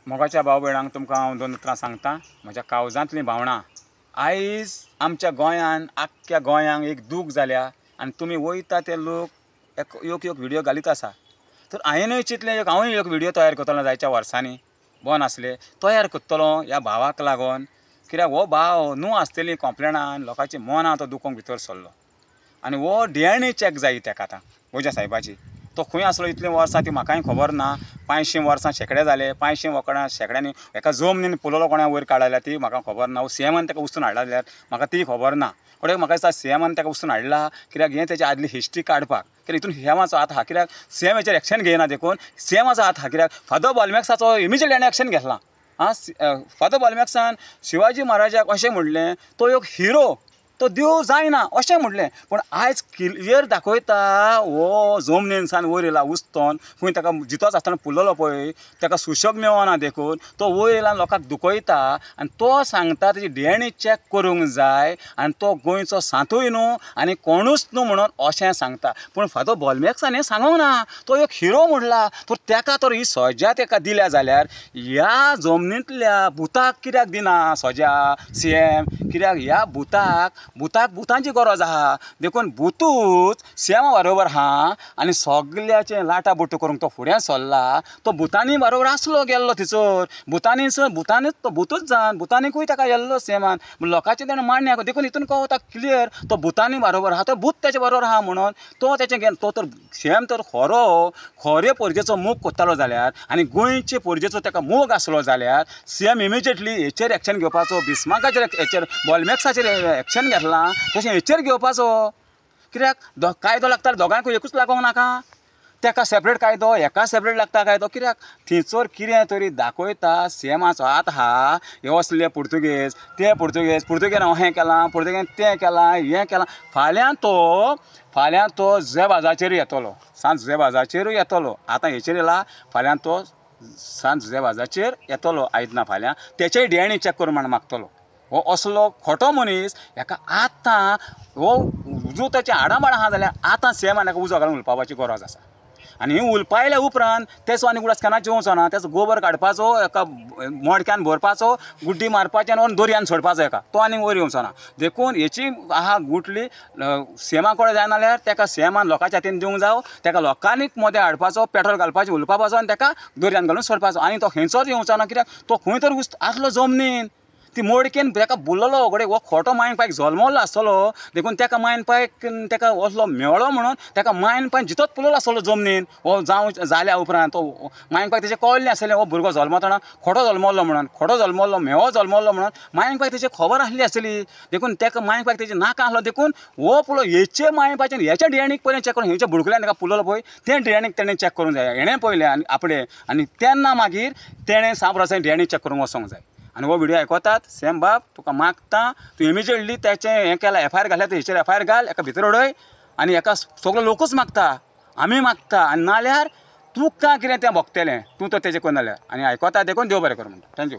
मोगाच्या भाव भयणांक तुमकां हांव दोन उतरां सांगता। म्हज्या काळजांतलीं भावणां आयज आमच्या गोंयान आख्ख्या गोंयांक एक दूख जाल्या आनी तुमी वयता ते लोक एक व्हिडिओ घालीत आसा। तर हांवेंय चिंतलें हांवूय एक व्हिडिओ तयार करतलो जायच्या वर्सांनी बंद आसले तयार करतलो ह्या भावाक लागून, कित्याक हो भाव न्हू आसतलीं कॉम्प्लेनान लोकांची मनां तो दुखोवंक भितर सरलो आनी हो DNA चॅक जायी ताका आतां गोंयच्या सायबाची। तो खंय आसलो इतलीं वर्सां ती म्हाकाय खबर ना। 500 वर्सां शेकडे जाले, 500 वखदां शेकड्यांनी एका जमनीन पुलोलो कोणा वयर काडल्या ती म्हाका खबर ना। सीएमान ताका उचलून हाडला जाल्यार म्हाका ती खबर ना। पण म्हाका दिसता सीएमान ताका उचलून हाडला कित्याक हें तेच्या आदली हिस्ट्री काडपाक, कित्याक हितून सीएमाचो हात आहा। कित्याक सीएम हेचेर एक्शन घेयना देखून सीएमाचो हात आहा। कित्याक फादर बॉलमॅक्साचो इमिजिएट ताणें एक्शन घेतलां। फादर बॉलमॅक्सान शिवाजी महाराजाक अशें म्हणलें तो एक हिरो, तो देव जायना अशें म्हणलें। पण आयज क्लियर दाखयता हो जमनीनसान वयर येयला उस्तोन, खंय ताका जितोच आसतना पुरलेलो पळय ताका सुशोग मेळना देखून तो वयर येयला लोकांक दुखयता आनी तो सांगता तेजी DNA चॅक करूंक जाय आनी तो गोंयचो सांतूय न्हू आनी कोणूच न्हू म्हणून अशें सांगता। पूण फादर बॉलमॅक्सान हें सांगूंक ना, तो एक हिरो म्हणला। तर ताका तर ही सजा ताका दिल्या जाल्यार ह्या जमनींतल्या भुताक कित्याक दिना सजा सीएम? कित्याक ह्या भुतांची गरज आहा देखून भुतूच सीएमा बरोबर आहा आनी सगल्याचें लाटा बुट्ट करूंक तो फुडें सरला। तो भुतानी बरोबर आसलो गेल्लो थंयसर भुतानीच तो भुतूच जावन भुतानीकूय ताका येल्लो सीएमान लोकांचें तेणें मान्य देखून हितून कळटा क्लियर तो भुतानी बरोबर आहा, तो भूत तेच्या बरोबर आहा म्हणून तो तेचें तो तर सीएम तर खरे परजेचो मोग कोत्तालो जाल्यार आनी गोंयचे परजेचो ताका मोग आसलो जाल्यार सीएम इमिजिएटली हेचेर एक्शन घेवपाचो, बिस्मार्काचेर हेचेर बॉलमॅक्साचेर एक्शन घेतलां तशें हेचेर घेवपाचो। कित्याक कायदो लागता दोगांयकूय एकूच लागोंक नाका, ताका सेपरेट कायदो हेका सेपरेट लागता कायदो। कित्याक थंयसर कितें तरी दाखयता सीएमाचो हात आहा। हे असले पुर्तुगेज ते पुर्तुगेजान अहें केलां, पुर्तुगेजान तें केलां, हें केलां। फाल्यां तो जुजेबाजाचेर येतलो, सांत जुजेबाजाचेरूय येतलो। आतां हेचेर येयला, फाल्यां तो सांत जुजेबाजाचेर येतलो आयज ना फाल्यां, तेचेय DNA चॅक करून म्हणून मागतलो। हो असलो खोटो मनीस हेका आतां हो उजो ताच्या आडामाडा आहा जाल्यार आतां सीएमान हेका उजो घालून उलपावपाची गरज आसा। आनी ही उलपायल्या उपरांत तेचो आनी उगडासपणां जेवचो ना, तेचो गोबर काडपाचो, एका मडक्यान भरपाचो, गुड्डी मारपाची आनी दर्यान सोडपाचो एका, तो आनी वयर येवचो ना। देखून हेची आहा गुटली सीएमा कडेन जायना जाल्यार ताका सीएमान लोकांच्या हातीन दिवंक जावो, ताका लोकांनी मदें हाडपाचो, पेट्रोल घालपाचें उलपावपाचो आनी ताका दर्यान घालून सोडपाचो आनी तो खंयचोच येवचो ना। कित्याक तो खंय तर आसलो जमनीन ती मडकेन ताका बुरलेलो घडये हो खोटो मायन पायक जल्मल्लो आसतलो देखून ताका मायन पायक ताका असलो मेळ्ळो म्हणून ताका मायन पायक जितोच पुरलेलो आसतलो जमनीन हो जावं जाल्या उपरांत तो मायन पायक तेचें कळ्ळें आसलें हो भुरगो जल्मतना खोटो जल्मल्लो म्हणून, खोटो जल्मल्लो मेळो जल्मल्लो म्हणून मायन पायक तेची खबर आसली आसतली देखून ताका मायन पायक तेजें नाका आसलो देखून हो पुलो हेचे मायन पायच्यान हेच्या DNA पयलें चॅक करून हेच्या बुडकुल्यान ताका पुरलेलो पळय तें DNA तेणें चॅक करूंक जाय। हेणें पयलें आनी आपणें आनी तेन्ना मागीर तेणें 6% DNA चॅक करूंक वचोंक जाय। आनी हो व्हिडिओ आयकतात सीएम बाब तुका मागता तूं इमिजिएटली तेचें हें केलां FIR घाल्या हेचेर FIR घाल, एका भितर उडय आनी हेका सगलो लोकूच मागता, आमी मागता आनी नाल्यार तुका कितें तें भोगतलें तूं तर तेजें करना जाल्यार। आनी आयकता देखून देव बरें करूं म्हणटा। थँक्यू।